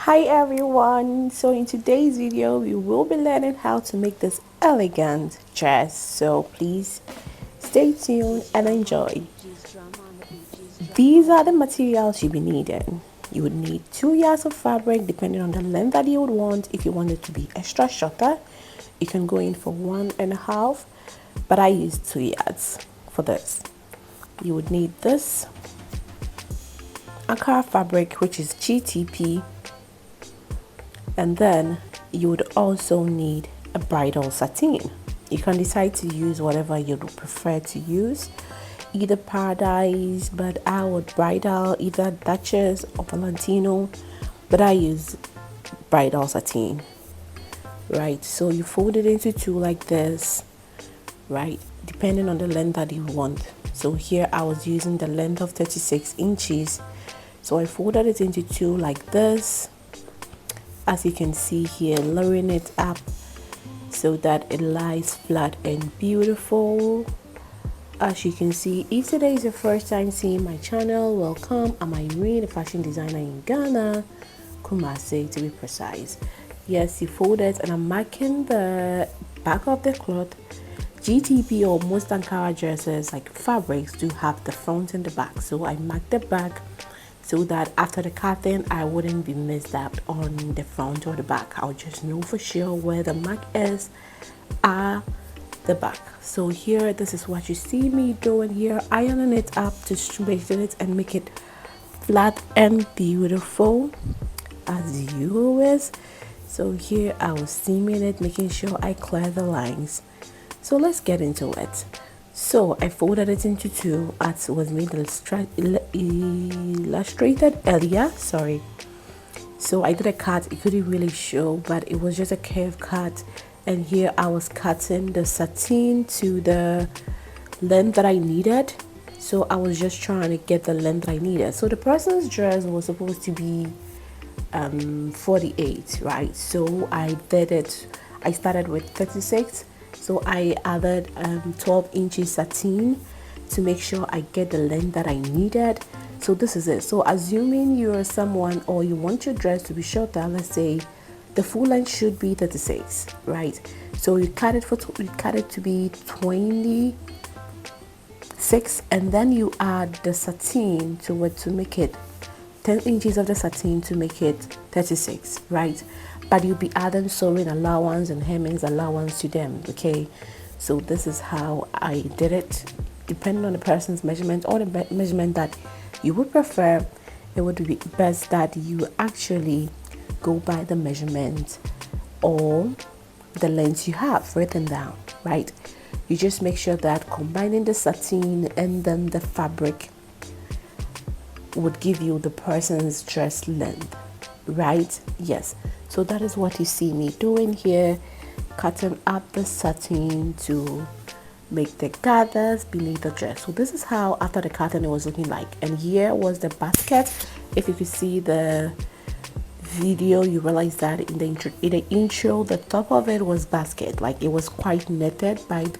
Hi everyone, so in today's video we will be learning how to make this elegant dress, so please stay tuned and enjoy. These are the materials you'll be needing. You would need 2 yards of fabric depending on the length that you would want. If you want it to be extra shorter, you can go in for 1.5, but I use 2 yards for this. You would need this ANKARA fabric, which is GTP, and then you would also need a bridal satin. You can decide to use whatever you would prefer to use, either Paradise, but I would bridal, either Duchess or Valentino, but I use bridal satin. Right, so you fold it into two like this, right, depending on the length that you want. So here I was using the length of 36 inches, so I folded it into two like this. As you can see here, lowering it up so that it lies flat and beautiful. As you can see, if today is your first time seeing my channel, welcome. I'm Irene, a fashion designer in Ghana, Kumasi to be precise. Yes, you fold it, and I'm marking the back of the cloth. GTP or most ANKARA dresses, like fabrics, do have the front and the back, so I marked the back so that after the cutting I wouldn't be messed up on the front or the back. I'll just know for sure where the mark is at the back. So here, this is what you see me doing here, ironing it up to straighten it and make it flat and beautiful as you always. So here I was seaming it, making sure I clear the lines. So let's get into it. So I folded it into two as was made illustrated earlier. Sorry. So I did a cut. It couldn't really show, but it was just a curve cut. And here I was cutting the satin to the length that I needed. So I was just trying to get the length I needed. So the person's dress was supposed to be 48, right? So I did it. I started with 36. So I added 12 inches satin to make sure I get the length that I needed. So this is it. So assuming you're someone or you want your dress to be shorter, let's say the full length should be 36, right? So you cut it to be 26, and then you add the satin to it to make it 10 inches of the satin to make it 36, right? But you'll be adding sewing allowance and hemmings allowance to them, okay? So this is how I did it. Depending on the person's measurement or the measurement that you would prefer, it would be best that you actually go by the measurement or the length you have written down, right? You just make sure that combining the satin and then the fabric would give you the person's dress length, right? Yes. So that is what you see me doing here, cutting up the satin to make the gathers beneath the dress. So this is how after the cutting it was looking like. And here was the basket. If you could see the video, you realize that in the intro, the top of it was basket, like it was quite netted by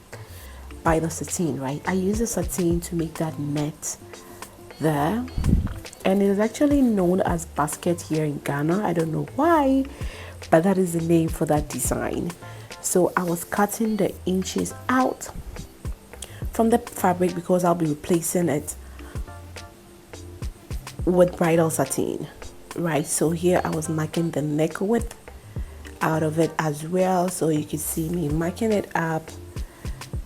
the satin, right? I use the satin to make that net there, and it is actually known as basket here in Ghana. I don't know why, but that is the name for that design. So I was cutting the inches out from the fabric because I'll be replacing it with bridal satin, right? So here I was marking the neck width out of it as well, so you can see me marking it up.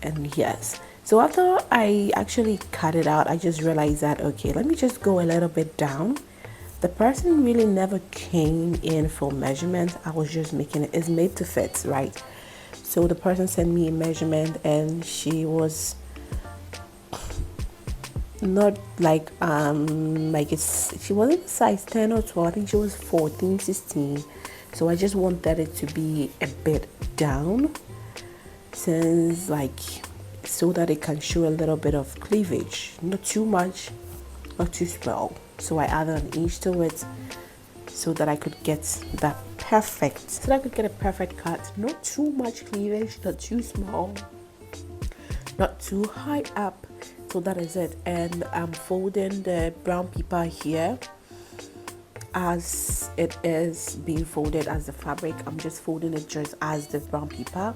And yes, so after I actually cut it out, I just realized that, okay, let me just go a little bit down. The person really never came in for measurement. I was just making it. It's made to fit, right? So the person sent me a measurement, and she was not like she wasn't size 10 or 12. I think she was 14, 16. So I just wanted it to be a bit down, since so that it can show a little bit of cleavage, not too much, not too small. So I added an inch to it so that I could get that a perfect cut. Not too much cleavage, not too small, not too high up. So that is it. And I'm folding the brown paper here as it is being folded as the fabric. I'm just folding it just as the brown paper.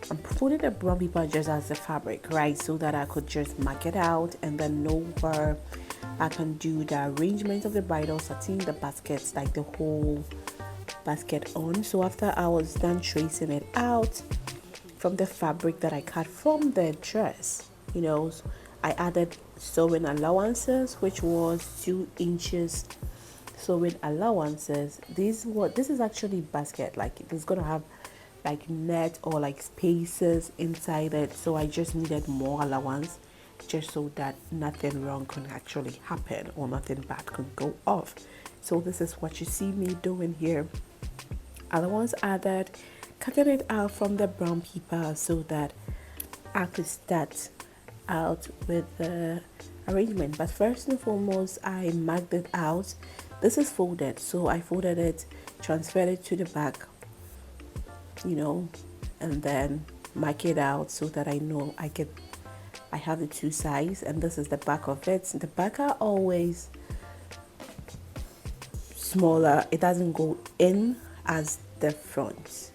I'm folding the brown paper just as the fabric, right? So that I could just mark it out and then know where I can do the arrangement of the bridal satin, the baskets, like the whole basket on. So after I was done tracing it out from the fabric that I cut from the dress, you know, I added sewing allowances, which was 2 inches sewing allowances. This is actually basket, like it's gonna have like net or like spaces inside it, so I just needed more allowance just so that nothing wrong can actually happen or nothing bad could go off. So this is what you see me doing here. Allowance added, cutting it out from the brown paper so that I could start out with the arrangement. But first and foremost, I marked it out. This is folded, so I folded it, transferred it to the back, you know, and then mark it out so that I know I have the two sides, and this is the back of it. The back are always smaller. It doesn't go in as the front,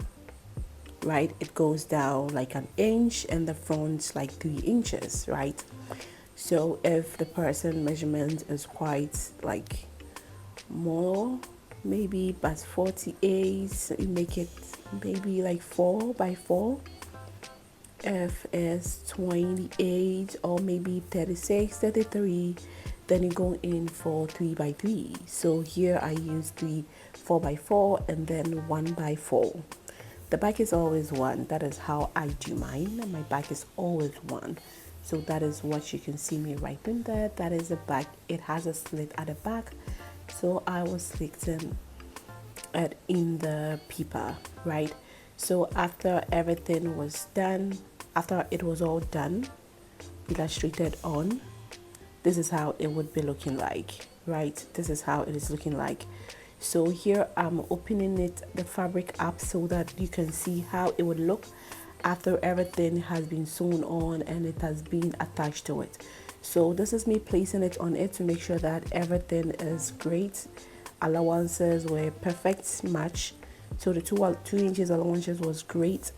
right? It goes down like an inch and the front like 3 inches, right? So if the person measurement is quite like more, maybe but 48, you make it maybe like 4 by 4. If it's 28 or maybe 36, 33, then you go in for 3 by 3. So here I use 4 by 4 and then 1 by 4. The back is always 1. That is how I do mine. My back is always 1. So that is what you can see me right in there. That is the back. It has a slit at the back. So I was slitting it in the paper, right? So after everything was done, after it was all done, illustrated on, this is how it would be looking like, right? This is how it is looking like. So here I'm opening the fabric up so that you can see how it would look after everything has been sewn on and it has been attached to it. So this is me placing it on it to make sure that everything is great. Allowances were perfect match. So the 2 inches allowances was great.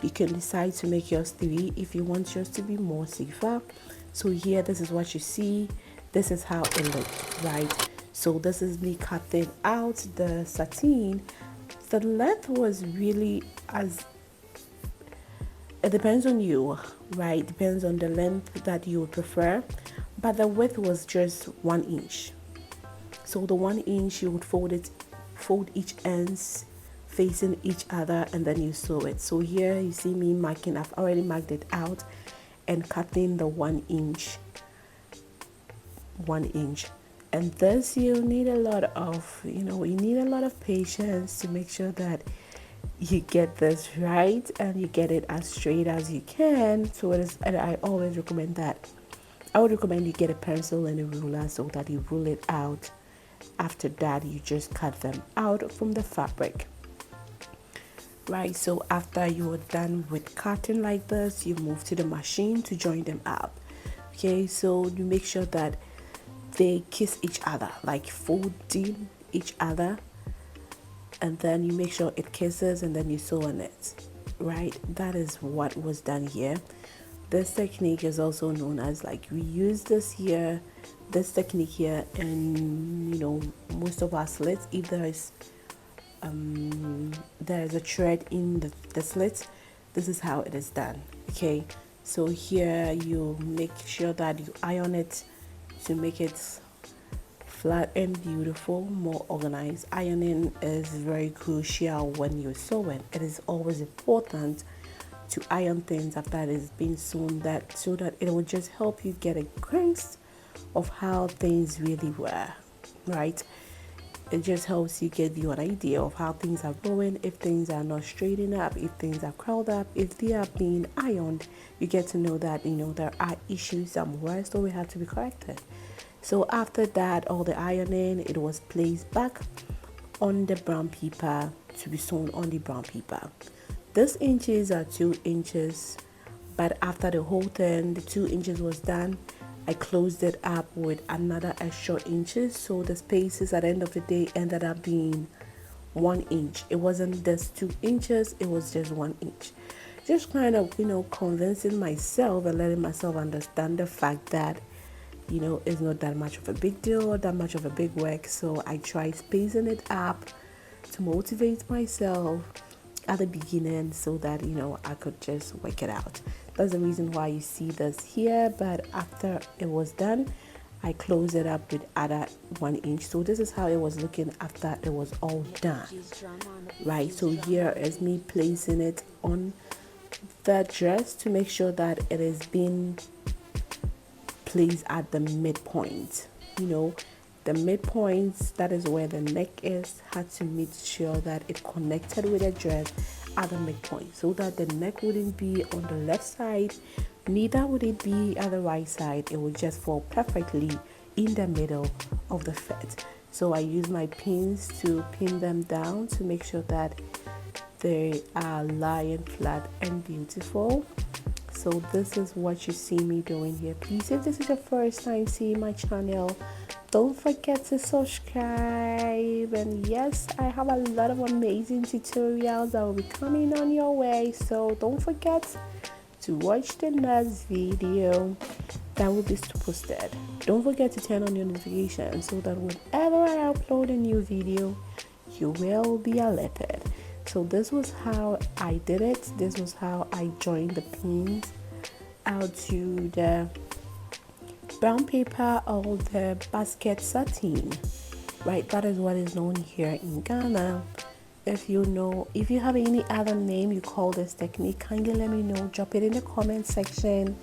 You can decide to make yours 3 if you want yours to be more safer. So here, this is what you see. This is how it looks, right? So this is me cutting out the satin. The length was really it depends on you, right? Depends on the length that you would prefer. But the width was just 1 inch. So the 1 inch, you would fold each ends facing each other and then you sew it. So here you see me marking, I've already marked it out and cutting the 1 inch. And this, you need a lot of, you need a lot of patience to make sure that you get this right and you get it as straight as you can. So it is, and I always recommend that. I would recommend you get a pencil and a ruler so that you rule it out. After that, you just cut them out from the fabric. Right, so after you are done with cutting like this, you move to the machine to join them up. Okay, so you make sure that they kiss each other, like folding each other, and then you make sure it kisses and then you sew on it. Right, that is what was done here. This technique is also known as, like, we use this technique here in most of our slits. If there is a thread in the slit, this is how it is done. Okay, so here you make sure that you iron it to make it flat and beautiful, more organized. Ironing is very crucial when you're sewing. It is always important to iron things after it is being sewn, so that it will just help you get a glimpse of how things really were, right? It just helps you get you an idea of how things are going. If things are not straightened up, if things are curled up, if they are being ironed, you get to know that there are issues somewhere, so we have to be corrected. So after that, all the ironing, it was placed back on the brown paper to be sewn on the brown paper. These inches are 2 inches, but after the whole thing, the 2 inches was done, I closed it up with another extra inches, so the spaces at the end of the day ended up being 1 inch. It wasn't just 2 inches, it was just 1 inch. Just kind of, convincing myself and letting myself understand the fact that, it's not that much of a big deal or that much of a big work. So I tried spacing it up to motivate myself at the beginning so that, I could just work it out. That's the reason why you see this here. But after it was done, I closed it up with other 1 inch. So this is how it was looking after it was all done, right? So here is me placing it on the dress to make sure that it is being placed at the midpoint. The midpoints, that is where the neck is, had to make sure that it connected with the dress at the midpoint, so that the neck wouldn't be on the left side, neither would it be at the right side. It would just fall perfectly in the middle of the fit. So I use my pins to pin them down to make sure that they are lying flat and beautiful. So this is what you see me doing here. Please, if this is your first time seeing my channel, don't forget to subscribe. And yes, I have a lot of amazing tutorials that will be coming on your way, so don't forget to watch the next video that will be posted. Don't forget to turn on your notifications so that whenever I upload a new video, you will be alerted. So this was how I did it. This was how I joined the pins out to the brown paper or the basket satin, right? That is what is known here in Ghana. If you have any other name you call this technique, kindly let me know. Drop it in the comment section.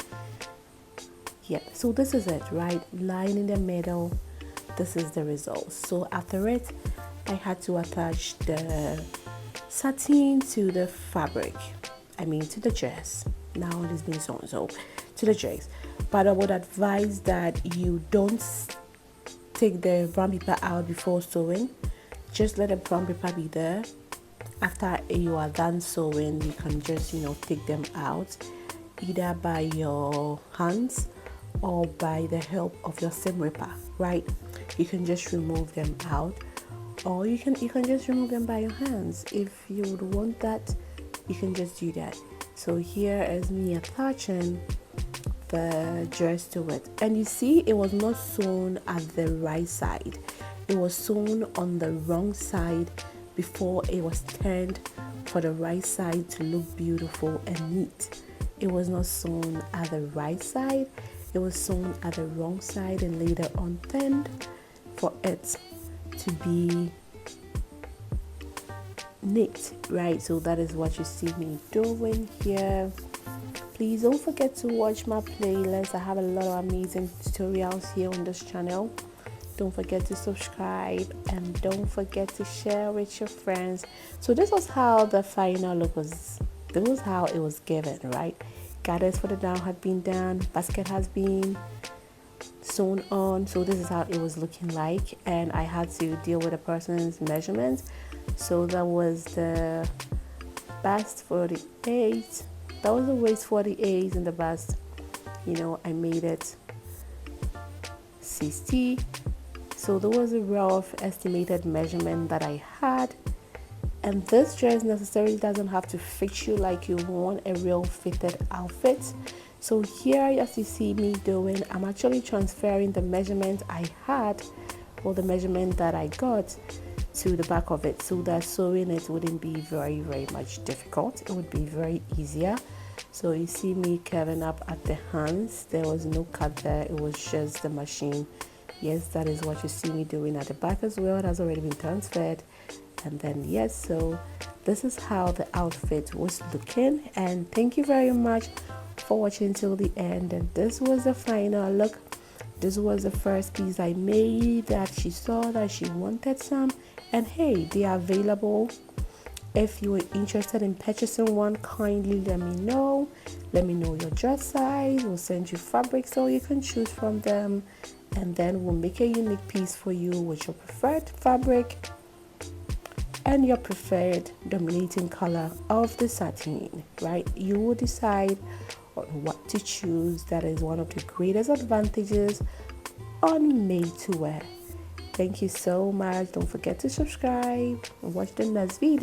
Yeah, so this is it, right? Line in the middle. This is the result. So after it, I had to attach the satin to the fabric, to the dress. Now it is being sewn, so to the dress. But I would advise that you don't take the brown paper out before sewing. Just let the brown paper be there. After you are done sewing, you can just take them out, either by your hands or by the help of your seam ripper, right? You can just remove them out, or you can just remove them by your hands. If you would want that, you can just do that. So here is me attaching the dress to it, and you see it was not sewn at the right side. It was sewn on the wrong side before it was turned for the right side to look beautiful and neat. It was not sewn at the right side, it was sewn at the wrong side and later on turned for it to be neat, right? So that is what you see me doing here. Please don't forget to watch my playlist. I have a lot of amazing tutorials here on this channel. Don't forget to subscribe and don't forget to share with your friends. So this was how the final look was. This was how it was given, right? Gathers for the down had been done, basket has been sewn on. So this is how it was looking like, and I had to deal with a person's measurements. So that was the bust 48. That was the waist 48 and the bust, I made it 60. So there was a rough estimated measurement that I had. And this dress necessarily doesn't have to fit you like you want a real fitted outfit. So here, as you see me doing, I'm actually transferring the measurement I had, or the measurement that I got, to the back of it, so that sewing it wouldn't be very, very much difficult. It would be very easier. So you see me curving up at the hands. There was no cut there, it was just the machine. Yes, that is what you see me doing at the back as well. It has already been transferred. And then yes, so this is how the outfit was looking, and thank you very much for watching till the end. And this was the final look. This was the first piece I made that she saw that she wanted some, and hey, they are available. If you are interested in purchasing one, kindly let me know your dress size. We'll send you fabric so you can choose from them, and then we'll make a unique piece for you with your preferred fabric and your preferred dominating color of the satin, right? You will decide on what to choose. That is one of the greatest advantages on made to wear. Thank you so much. Don't forget to subscribe and watch the next video.